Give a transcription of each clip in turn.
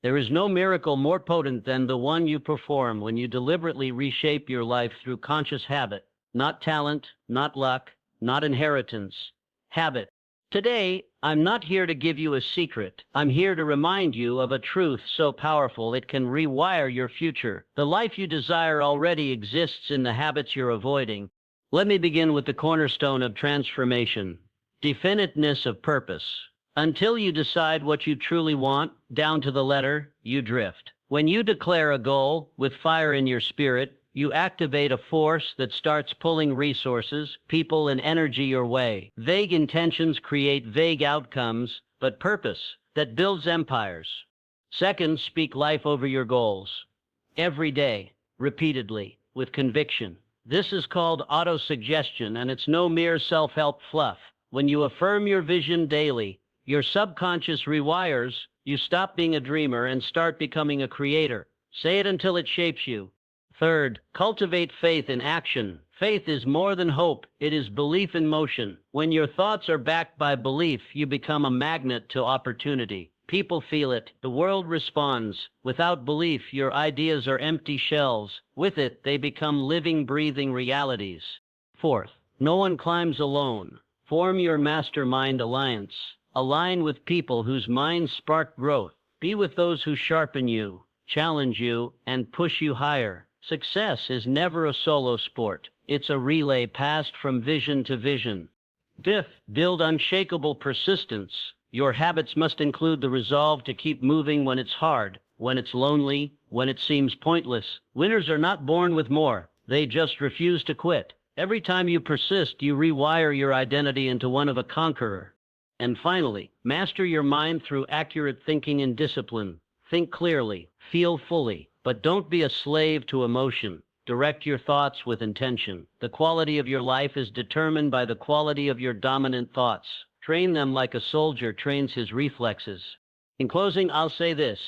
There is no miracle more potent than the one you perform when you deliberately reshape your life through conscious habit. Not talent, not luck, not inheritance. Habit. Today, I'm not here to give you a secret. I'm here to remind you of a truth so powerful it can rewire your future. The life you desire already exists in the habits you're avoiding. Let me begin with the cornerstone of transformation: definiteness of purpose. Until you decide what you truly want, down to the letter, you drift. When you declare a goal with fire in your spirit, you activate a force that starts pulling resources, people, and energy your way. Vague intentions create vague outcomes, but purpose that builds empires. Second, speak life over your goals. Every day, repeatedly, with conviction. This is called autosuggestion, and it's no mere self-help fluff. When you affirm your vision daily, your subconscious rewires. You stop being a dreamer and start becoming a creator. Say it until it shapes you. Third, cultivate faith in action. Faith is more than hope. It is belief in motion. When your thoughts are backed by belief, you become a magnet to opportunity. People feel it. The world responds. Without belief, your ideas are empty shells. With it, they become living, breathing realities. Fourth, no one climbs alone. Form your mastermind alliance. Align with people whose minds spark growth. Be with those who sharpen you, challenge you, and push you higher. Success is never a solo sport. It's a relay passed from vision to vision. Fifth, build unshakable persistence. Your habits must include the resolve to keep moving when it's hard, when it's lonely, when it seems pointless. Winners are not born with more. They just refuse to quit. Every time you persist, you rewire your identity into one of a conqueror. And finally, master your mind through accurate thinking and discipline. Think clearly, feel fully, but don't be a slave to emotion. Direct your thoughts with intention. The quality of your life is determined by the quality of your dominant thoughts. Train them like a soldier trains his reflexes. In closing, I'll say this: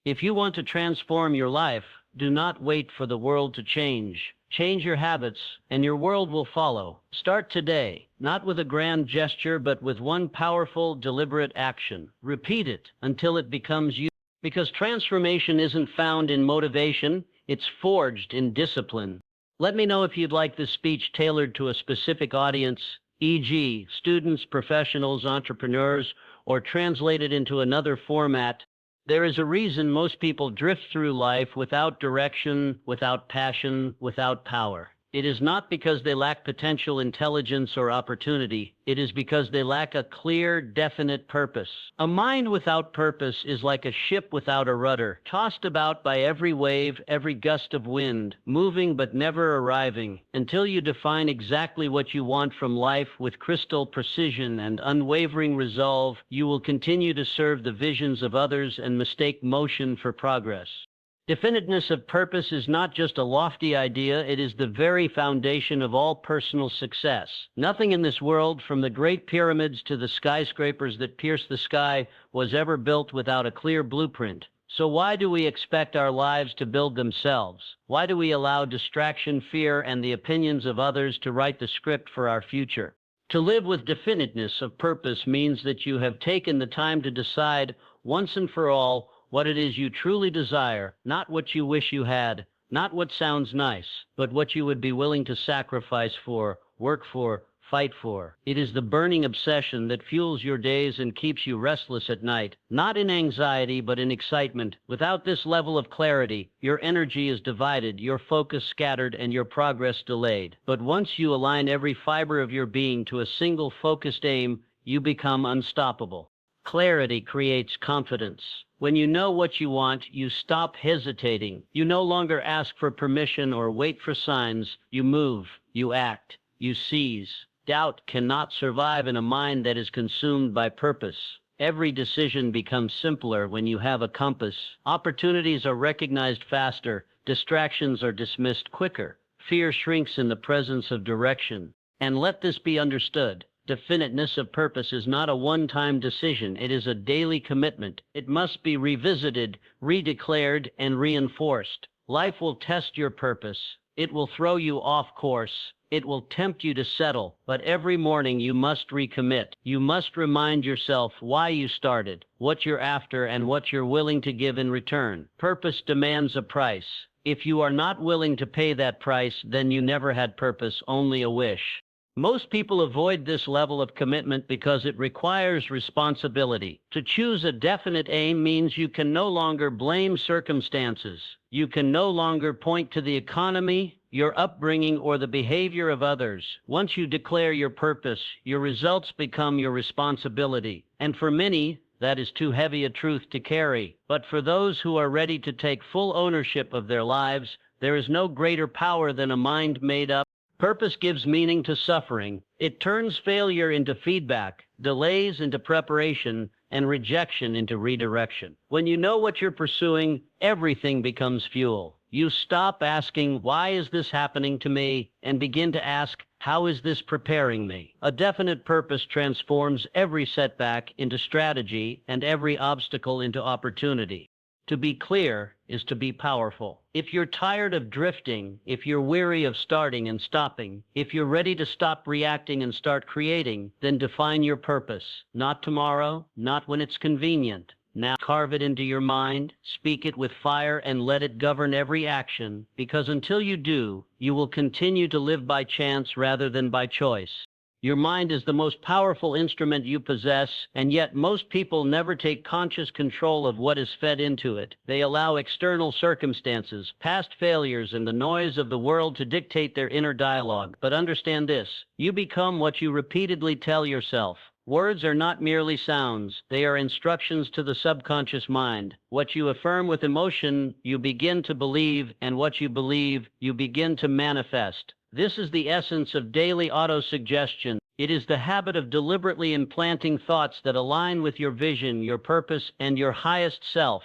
if you want to transform your life, do not wait for the world to change. Change your habits, and your world will follow. Start today, not with a grand gesture, but with one powerful, deliberate action. Repeat it until it becomes you. Because transformation isn't found in motivation, it's forged in discipline. Let me know if you'd like this speech tailored to a specific audience, e.g., students, professionals, entrepreneurs, or translated into another format. There is a reason most people drift through life without direction, without passion, without power. It is not because they lack potential, intelligence, or opportunity. It is because they lack a clear, definite purpose. A mind without purpose is like a ship without a rudder, tossed about by every wave, every gust of wind, moving but never arriving. Until you define exactly what you want from life with crystal precision and unwavering resolve, you will continue to serve the visions of others and mistake motion for progress. Definiteness of purpose is not just a lofty idea, it is the very foundation of all personal success. Nothing in this world, from the Great Pyramids to the skyscrapers that pierce the sky, was ever built without a clear blueprint. So why do we expect our lives to build themselves? Why do we allow distraction, fear, and the opinions of others to write the script for our future? To live with definiteness of purpose means that you have taken the time to decide once and for all what it is you truly desire, not what you wish you had, not what sounds nice, but what you would be willing to sacrifice for, work for, fight for. It is the burning obsession that fuels your days and keeps you restless at night, not in anxiety, but in excitement. Without this level of clarity, your energy is divided, your focus scattered, and your progress delayed. But once you align every fiber of your being to a single focused aim, you become unstoppable. Clarity creates confidence. When you know what you want, you stop hesitating. You no longer ask for permission or wait for signs. You move, you act, you seize. Doubt cannot survive in a mind that is consumed by purpose. Every decision becomes simpler when you have a compass. Opportunities are recognized faster. Distractions are dismissed quicker. Fear shrinks in the presence of direction. And let this be understood: definiteness of purpose is not a one-time decision. It is a daily commitment. It must be revisited, redeclared, and reinforced. Life will test your purpose. It will throw you off course. It will tempt you to settle, but every morning you must recommit. You must remind yourself why you started, what you're after, and what you're willing to give in return. Purpose demands a price. If you are not willing to pay that price, then you never had purpose, only a wish. Most people avoid this level of commitment because it requires responsibility. To choose a definite aim means you can no longer blame circumstances. You can no longer point to the economy, your upbringing, or the behavior of others. Once you declare your purpose, your results become your responsibility. And for many, that is too heavy a truth to carry. But for those who are ready to take full ownership of their lives, there is no greater power than a mind made up. Purpose gives meaning to suffering. It turns failure into feedback, delays into preparation, and rejection into redirection. When you know what you're pursuing, everything becomes fuel. You stop asking, "Why is this happening to me?" and begin to ask, "How is this preparing me?" A definite purpose transforms every setback into strategy and every obstacle into opportunity. To be clear is to be powerful. If you're tired of drifting, if you're weary of starting and stopping, if you're ready to stop reacting and start creating, then define your purpose. Not tomorrow, not when it's convenient. Now carve it into your mind, speak it with fire, and let it govern every action, because until you do, you will continue to live by chance rather than by choice. Your mind is the most powerful instrument you possess, and yet most people never take conscious control of what is fed into it. They allow external circumstances, past failures, and the noise of the world to dictate their inner dialogue. But understand this: you become what you repeatedly tell yourself. Words are not merely sounds, they are instructions to the subconscious mind. What you affirm with emotion, you begin to believe, and what you believe, you begin to manifest. This is the essence of daily autosuggestion. It is the habit of deliberately implanting thoughts that align with your vision, your purpose, and your highest self.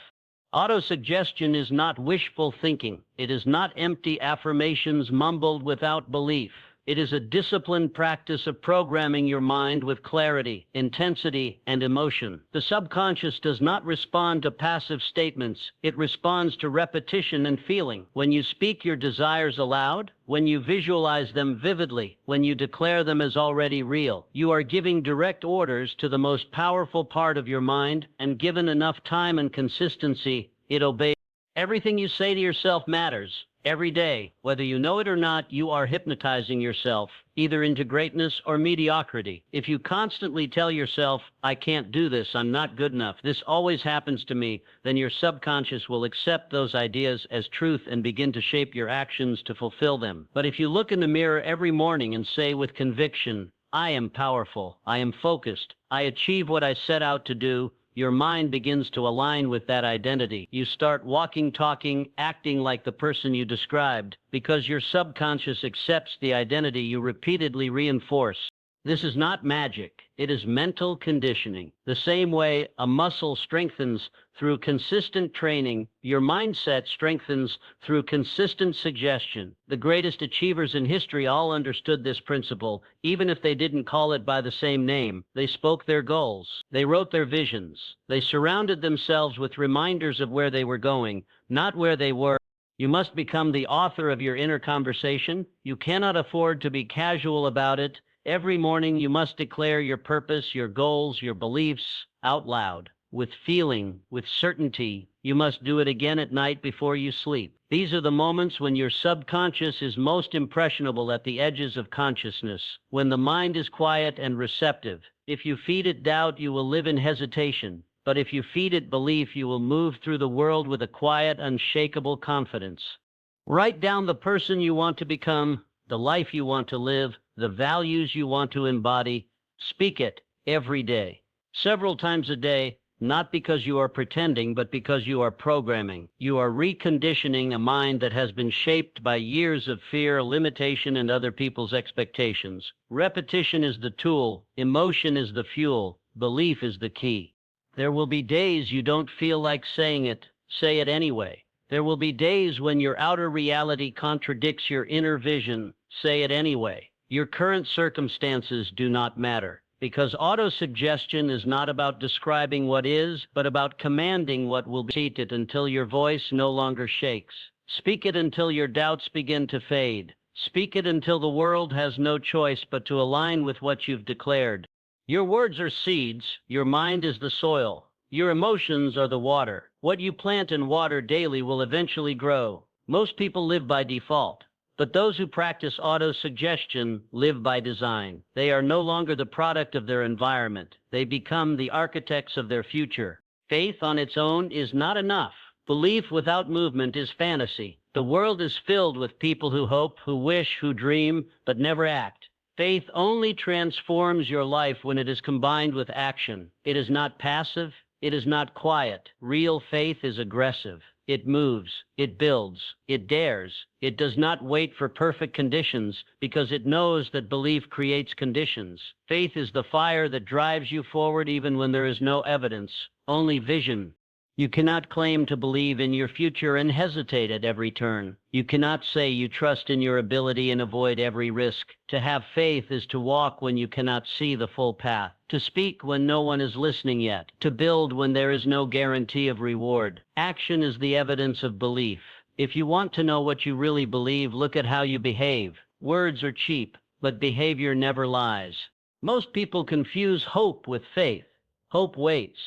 Autosuggestion is not wishful thinking. It is not empty affirmations mumbled without belief. It is a disciplined practice of programming your mind with clarity, intensity, and emotion. The subconscious does not respond to passive statements. It responds to repetition and feeling. When you speak your desires aloud, when you visualize them vividly, when you declare them as already real, you are giving direct orders to the most powerful part of your mind, and given enough time and consistency, it obeys. Everything you say to yourself matters. Every day, whether you know it or not, you are hypnotizing yourself, either into greatness or mediocrity. If you constantly tell yourself, "I can't do this, I'm not good enough, this always happens to me," then your subconscious will accept those ideas as truth and begin to shape your actions to fulfill them. But if you look in the mirror every morning and say with conviction, "I am powerful, I am focused, I achieve what I set out to do," your mind begins to align with that identity. You start walking, talking, acting like the person you described, because your subconscious accepts the identity you repeatedly reinforce. This is not magic. It is mental conditioning. The same way a muscle strengthens through consistent training, your mindset strengthens through consistent suggestion. The greatest achievers in history all understood this principle, even if they didn't call it by the same name. They spoke their goals. They wrote their visions. They surrounded themselves with reminders of where they were going, not where they were. You must become the author of your inner conversation. You cannot afford to be casual about it. Every morning you must declare your purpose, your goals, your beliefs out loud, with feeling, with certainty. You must do it again at night before you sleep. These are the moments when your subconscious is most impressionable at the edges of consciousness, when the mind is quiet and receptive. If you feed it doubt, you will live in hesitation. But if you feed it belief, you will move through the world with a quiet, unshakable confidence. Write down the person you want to become, the life you want to live, the values you want to embody. Speak it every day, several times a day, not because you are pretending, but because you are programming. You are reconditioning a mind that has been shaped by years of fear, limitation, and other people's expectations. Repetition is the tool, emotion is the fuel, belief is the key. There will be days you don't feel like saying it. Say it anyway. There will be days when your outer reality contradicts your inner vision. Say it anyway. Your current circumstances do not matter, because autosuggestion is not about describing what is, but about commanding what will be. Repeat it until your voice no longer shakes. Speak it until your doubts begin to fade. Speak it until the world has no choice but to align with what you've declared. Your words are seeds, your mind is the soil, your emotions are the water. What you plant and water daily will eventually grow. Most people live by default, but those who practice auto-suggestion live by design. They are no longer the product of their environment. They become the architects of their future. Faith on its own is not enough. Belief without movement is fantasy. The world is filled with people who hope, who wish, who dream, but never act. Faith only transforms your life when it is combined with action. It is not passive. It is not quiet. Real faith is aggressive. It moves. It builds. It dares. It does not wait for perfect conditions because it knows that belief creates conditions. Faith is the fire that drives you forward even when there is no evidence, only vision. You cannot claim to believe in your future and hesitate at every turn. You cannot say you trust in your ability and avoid every risk. To have faith is to walk when you cannot see the full path, to speak when no one is listening yet, to build when there is no guarantee of reward. Action is the evidence of belief. If you want to know what you really believe, look at how you behave. Words are cheap, but behavior never lies. Most people confuse hope with faith. Hope waits.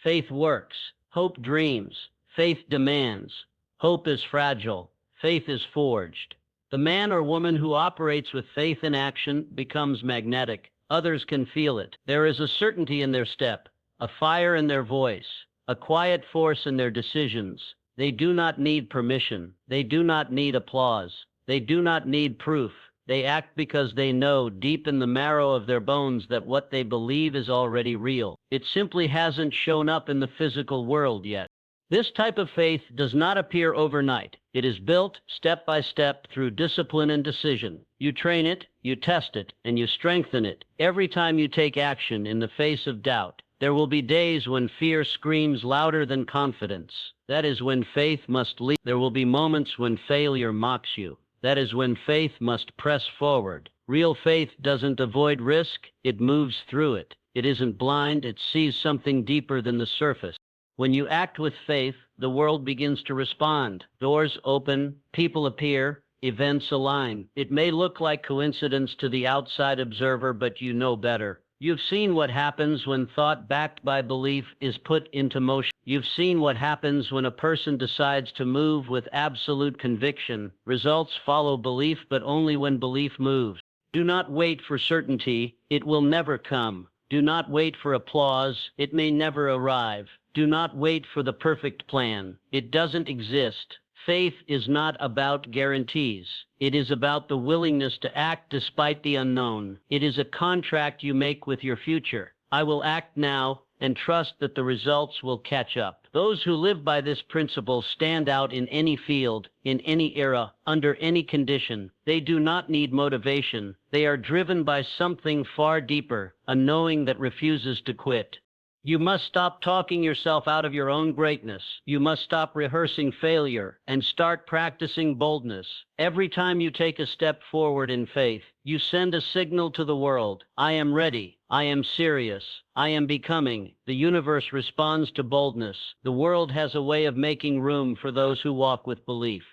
Faith works. Hope dreams. Faith demands. Hope is fragile. Faith is forged. The man or woman who operates with faith in action becomes magnetic. Others can feel it. There is a certainty in their step, a fire in their voice, a quiet force in their decisions. They do not need permission. They do not need applause. They do not need proof. They act because they know deep in the marrow of their bones that what they believe is already real. It simply hasn't shown up in the physical world yet. This type of faith does not appear overnight. It is built step by step through discipline and decision. You train it, you test it, and you strengthen it. Every time you take action in the face of doubt, there will be days when fear screams louder than confidence. That is when faith must lead. There will be moments when failure mocks you. That is when faith must press forward. Real faith doesn't avoid risk, it moves through it. It isn't blind, it sees something deeper than the surface. When you act with faith, the world begins to respond. Doors open, people appear, events align. It may look like coincidence to the outside observer, but you know better. You've seen what happens when thought backed by belief is put into motion. You've seen what happens when a person decides to move with absolute conviction. Results follow belief, but only when belief moves. Do not wait for certainty. It will never come. Do not wait for applause. It may never arrive. Do not wait for the perfect plan. It doesn't exist. Faith is not about guarantees. It is about the willingness to act despite the unknown. It is a contract you make with your future. I will act now and trust that the results will catch up. Those who live by this principle stand out in any field, in any era, under any condition. They do not need motivation. They are driven by something far deeper, a knowing that refuses to quit. You must stop talking yourself out of your own greatness. You must stop rehearsing failure and start practicing boldness. Every time you take a step forward in faith, you send a signal to the world. I am ready. I am serious. I am becoming. The universe responds to boldness. The world has a way of making room for those who walk with belief.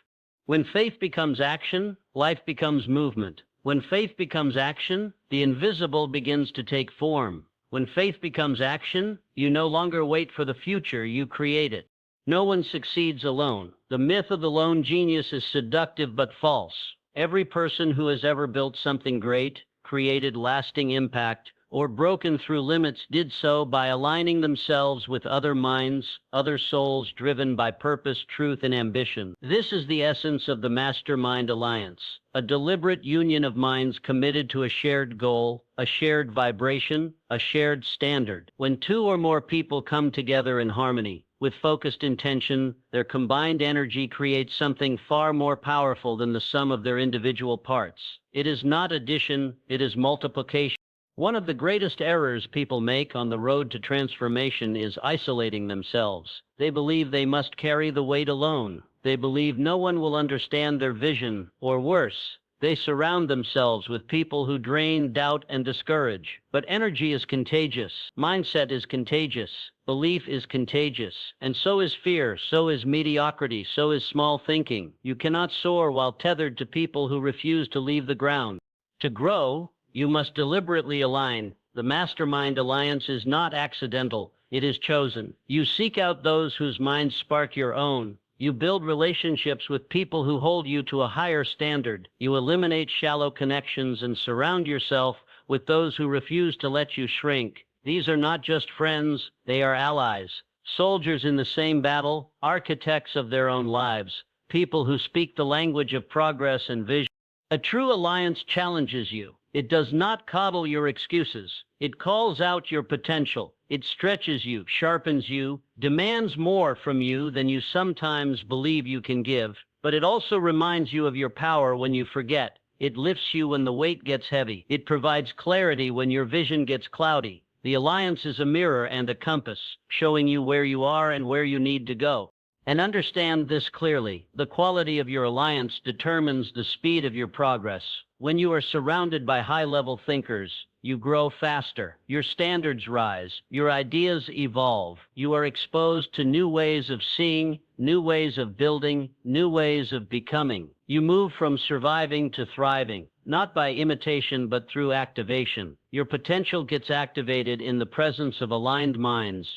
When faith becomes action, life becomes movement. When faith becomes action, the invisible begins to take form. When faith becomes action, you no longer wait for the future, you create it. No one succeeds alone. The myth of the lone genius is seductive but false. Every person who has ever built something great, created lasting impact, or broken through limits did so by aligning themselves with other minds, other souls driven by purpose, truth, and ambition. This is the essence of the Mastermind Alliance, a deliberate union of minds committed to a shared goal, a shared vibration, a shared standard. When two or more people come together in harmony, with focused intention, their combined energy creates something far more powerful than the sum of their individual parts. It is not addition, it is multiplication. One of the greatest errors people make on the road to transformation is isolating themselves. They believe they must carry the weight alone. They believe no one will understand their vision, or worse, They surround themselves with people who drain, doubt, and discourage. But energy is contagious. Mindset is contagious. Belief is contagious. And so is fear, so is mediocrity, so is small thinking. You cannot soar while tethered to people who refuse to leave the ground. To grow, you must deliberately align. The mastermind alliance is not accidental. It is chosen. You seek out those whose minds spark your own. You build relationships with people who hold you to a higher standard. You eliminate shallow connections and surround yourself with those who refuse to let you shrink. These are not just friends, they are allies. Soldiers in the same battle, architects of their own lives, people who speak the language of progress and vision. A true alliance challenges you. It does not coddle your excuses. It calls out your potential. It stretches you, sharpens you, demands more from you than you sometimes believe you can give. But it also reminds you of your power when you forget. It lifts you when the weight gets heavy. It provides clarity when your vision gets cloudy. The alliance is a mirror and a compass, showing you where you are and where you need to go. And understand this clearly. The quality of your alliance determines the speed of your progress. When you are surrounded by high-level thinkers, you grow faster. Your standards rise. Your ideas evolve. You are exposed to new ways of seeing, new ways of building, new ways of becoming. You move from surviving to thriving, not by imitation but through activation. Your potential gets activated in the presence of aligned minds.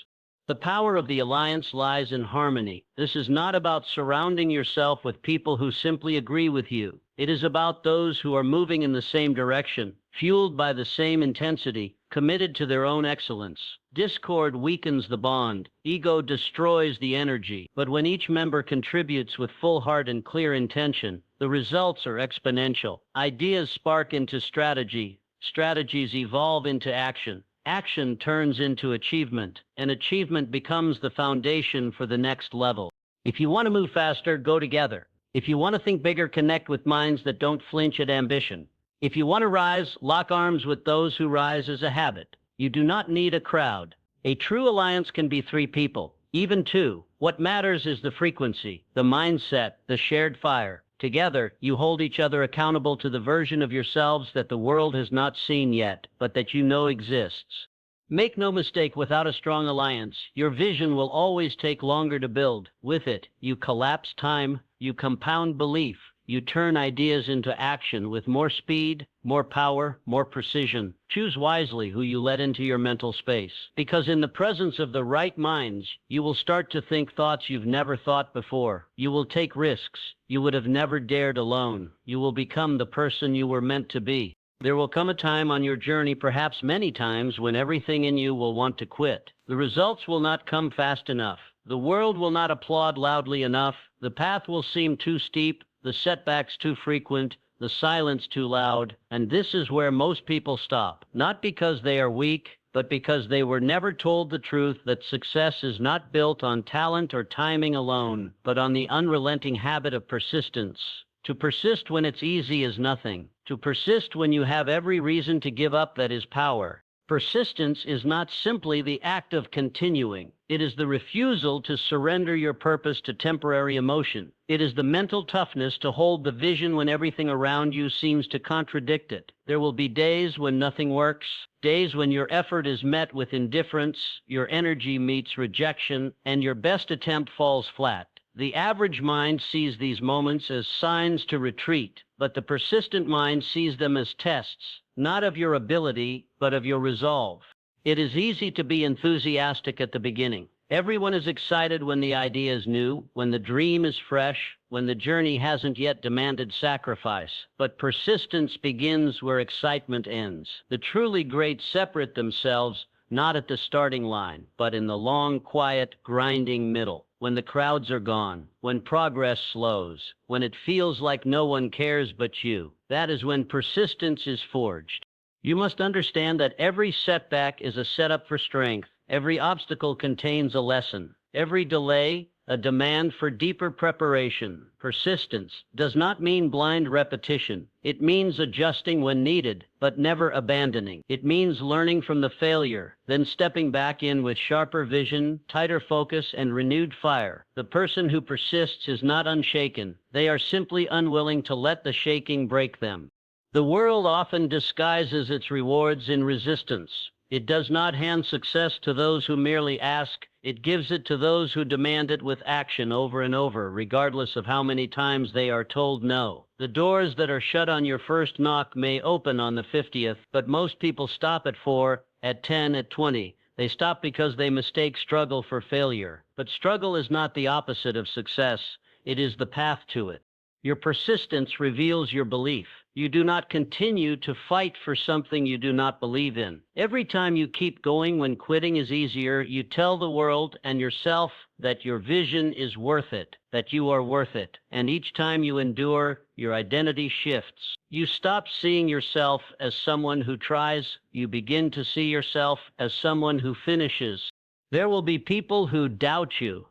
The power of the alliance lies in harmony. This is not about surrounding yourself with people who simply agree with you. It is about those who are moving in the same direction, fueled by the same intensity, committed to their own excellence. Discord weakens the bond. Ego destroys the energy. But when each member contributes with full heart and clear intention, the results are exponential. Ideas spark into strategy. Strategies evolve into action. Action turns into achievement, and achievement becomes the foundation for the next level. If you want to move faster, go together. If you want to think bigger, connect with minds that don't flinch at ambition. If you want to rise, lock arms with those who rise as a habit. You do not need a crowd. A true alliance can be 3 people, even 2. What matters is the frequency, the mindset, the shared fire. Together, you hold each other accountable to the version of yourselves that the world has not seen yet, but that you know exists. Make no mistake, without a strong alliance, your vision will always take longer to build. With it, you collapse time, you compound belief, you turn ideas into action with more speed, more power, more precision. Choose wisely who you let into your mental space, because in the presence of the right minds, you will start to think thoughts you've never thought before. You will take risks you would have never dared alone. You will become the person you were meant to be. There will come a time on your journey, perhaps many times, when everything in you will want to quit. The results will not come fast enough. The world will not applaud loudly enough. The path will seem too steep, the setbacks too frequent, the silence too loud. And this is where most people stop, not because they are weak, but because they were never told the truth that success is not built on talent or timing alone, but on the unrelenting habit of persistence. To persist when it's easy is nothing. To persist when you have every reason to give up, that is power. Persistence is not simply the act of continuing. It is the refusal to surrender your purpose to temporary emotion. It is the mental toughness to hold the vision when everything around you seems to contradict it. There will be days when nothing works, days when your effort is met with indifference, your energy meets rejection, and your best attempt falls flat. The average mind sees these moments as signs to retreat, but the persistent mind sees them as tests, not of your ability, but of your resolve. It is easy to be enthusiastic at the beginning. Everyone is excited when the idea is new, when the dream is fresh, when the journey hasn't yet demanded sacrifice. But persistence begins where excitement ends. The truly great separate themselves not at the starting line, but in the long, quiet, grinding middle. When the crowds are gone, when progress slows, when it feels like no one cares but you, that is when persistence is forged. You must understand that every setback is a setup for strength. Every obstacle contains a lesson. Every delay, a demand for deeper preparation. Persistence does not mean blind repetition. It means adjusting when needed, but never abandoning. It means learning from the failure, then stepping back in with sharper vision, tighter focus, and renewed fire. The person who persists is not unshaken. They are simply unwilling to let the shaking break them. The world often disguises its rewards in resistance. It does not hand success to those who merely ask. It gives it to those who demand it with action over and over, regardless of how many times they are told no. The doors that are shut on your first knock may open on the 50th, but most people stop at 4, at 10, at 20. They stop because they mistake struggle for failure. But struggle is not the opposite of success. It is the path to it. Your persistence reveals your belief. You do not continue to fight for something you do not believe in. Every time you keep going when quitting is easier, you tell the world and yourself that your vision is worth it, that you are worth it. And each time you endure, your identity shifts. You stop seeing yourself as someone who tries. You begin to see yourself as someone who finishes. There will be people who doubt you,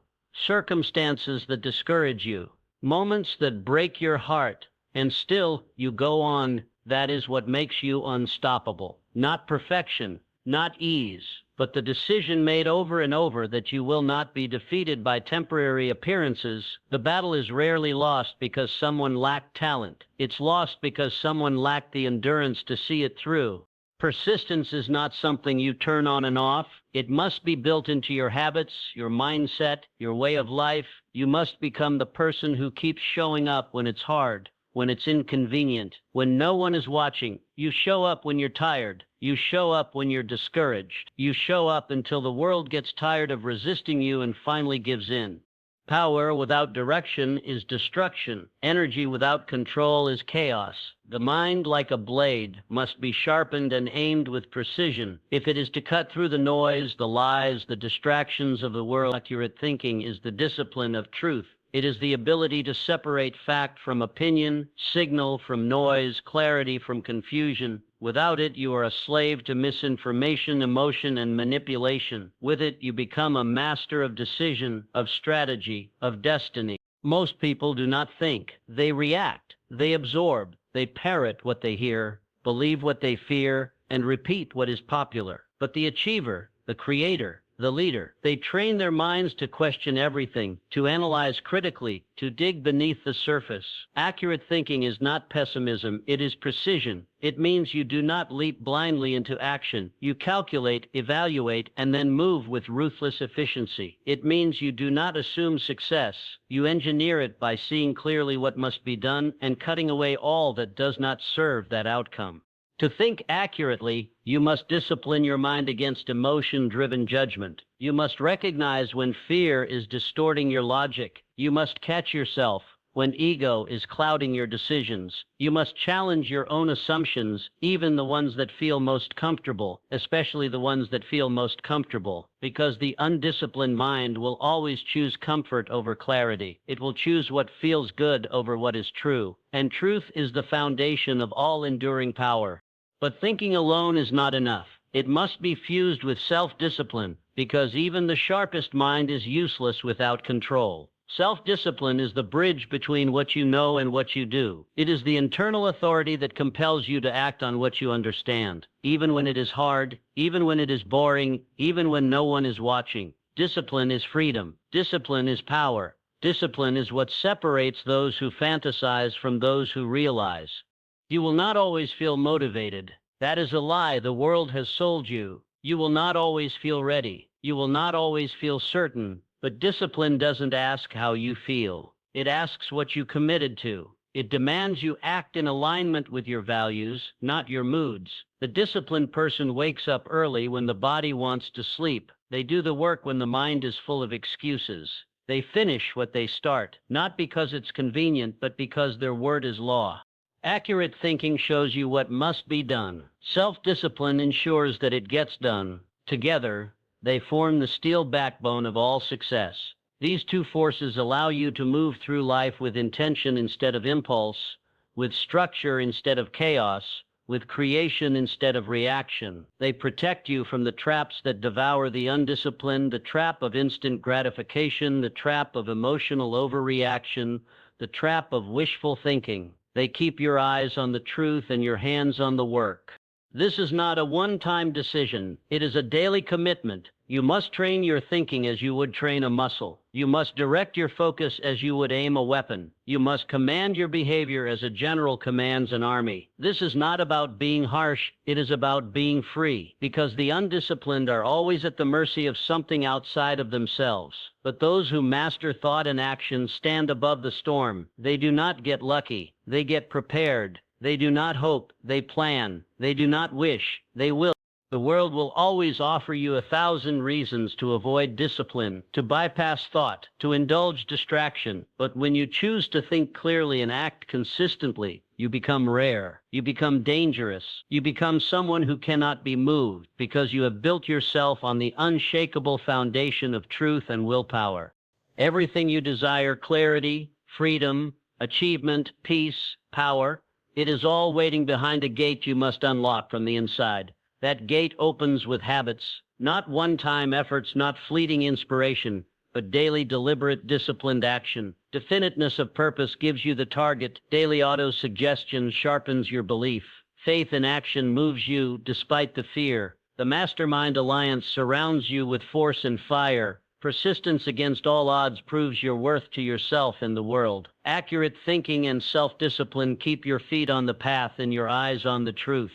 circumstances that discourage you, moments that break your heart, and still you go on. That is what makes you unstoppable. Not perfection, not ease, but the decision made over and over that you will not be defeated by temporary appearances. The battle is rarely lost because someone lacked talent. It's lost because someone lacked the endurance to see it through. Persistence is not something you turn on and off. It must be built into your habits, your mindset, your way of life. You must become the person who keeps showing up when it's hard, when it's inconvenient, when no one is watching. You show up when you're tired. You show up when you're discouraged. You show up until the world gets tired of resisting you and finally gives in. Power without direction is destruction. Energy without control is chaos. The mind, like a blade, must be sharpened and aimed with precision. If it is to cut through the noise, the lies, the distractions of the world, accurate thinking is the discipline of truth. It is the ability to separate fact from opinion, signal from noise, clarity from confusion. Without it, you are a slave to misinformation, emotion, and manipulation. With it, you become a master of decision, of strategy, of destiny. Most people do not think. They react. They absorb. They parrot what they hear, believe what they fear, and repeat what is popular. But the achiever, the creator, the leader, they train their minds to question everything, to analyze critically, to dig beneath the surface. Accurate thinking is not pessimism, it is precision. It means you do not leap blindly into action. You calculate, evaluate, and then move with ruthless efficiency. It means you do not assume success. You engineer it by seeing clearly what must be done and cutting away all that does not serve that outcome. To think accurately, you must discipline your mind against emotion-driven judgment. You must recognize when fear is distorting your logic. You must catch yourself when ego is clouding your decisions. You must challenge your own assumptions, even the ones that feel most comfortable, especially the ones that feel most comfortable, because the undisciplined mind will always choose comfort over clarity. It will choose what feels good over what is true, and truth is the foundation of all enduring power. But thinking alone is not enough. It must be fused with self-discipline, because even the sharpest mind is useless without control. Self-discipline is the bridge between what you know and what you do. It is the internal authority that compels you to act on what you understand, even when it is hard, even when it is boring, even when no one is watching. Discipline is freedom. Discipline is power. Discipline is what separates those who fantasize from those who realize. You will not always feel motivated. That is a lie the world has sold you. You will not always feel ready. You will not always feel certain. But discipline doesn't ask how you feel. It asks what you committed to. It demands you act in alignment with your values, not your moods. The disciplined person wakes up early when the body wants to sleep. They do the work when the mind is full of excuses. They finish what they start, not because it's convenient, but because their word is law. Accurate thinking shows you what must be done. Self-discipline ensures that it gets done. Together, they form the steel backbone of all success. These two forces allow you to move through life with intention instead of impulse, with structure instead of chaos, with creation instead of reaction. They protect you from the traps that devour the undisciplined, the trap of instant gratification, the trap of emotional overreaction, the trap of wishful thinking. They keep your eyes on the truth and your hands on the work. This is not a one-time decision. It is a daily commitment. You must train your thinking as you would train a muscle. You must direct your focus as you would aim a weapon. You must command your behavior as a general commands an army. This is not about being harsh. It is about being free, because the undisciplined are always at the mercy of something outside of themselves. But those who master thought and action stand above the storm. They do not get lucky. They get prepared. They do not hope, they plan. They do not wish, they will. The world will always offer you 1,000 reasons to avoid discipline, to bypass thought, to indulge distraction. But when you choose to think clearly and act consistently, you become rare. You become dangerous. You become someone who cannot be moved, because you have built yourself on the unshakable foundation of truth and willpower. Everything you desire, clarity, freedom, achievement, peace, power, it is all waiting behind a gate you must unlock from the inside. That gate opens with habits, not one-time efforts, not fleeting inspiration, but daily deliberate disciplined action. Definiteness of purpose gives you the target. Daily auto-suggestion sharpens your belief. Faith in action moves you despite the fear. The Mastermind Alliance surrounds you with force and fire. Persistence against all odds proves your worth to yourself and the world. Accurate thinking and self-discipline keep your feet on the path and your eyes on the truth.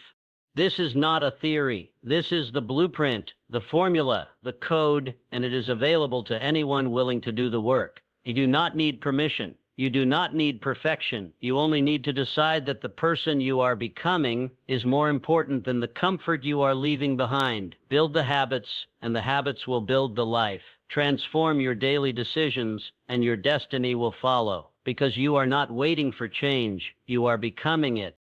This is not a theory. This is the blueprint, the formula, the code, and it is available to anyone willing to do the work. You do not need permission. You do not need perfection. You only need to decide that the person you are becoming is more important than the comfort you are leaving behind. Build the habits, and the habits will build the life. Transform your daily decisions, and your destiny will follow. Because you are not waiting for change, you are becoming it.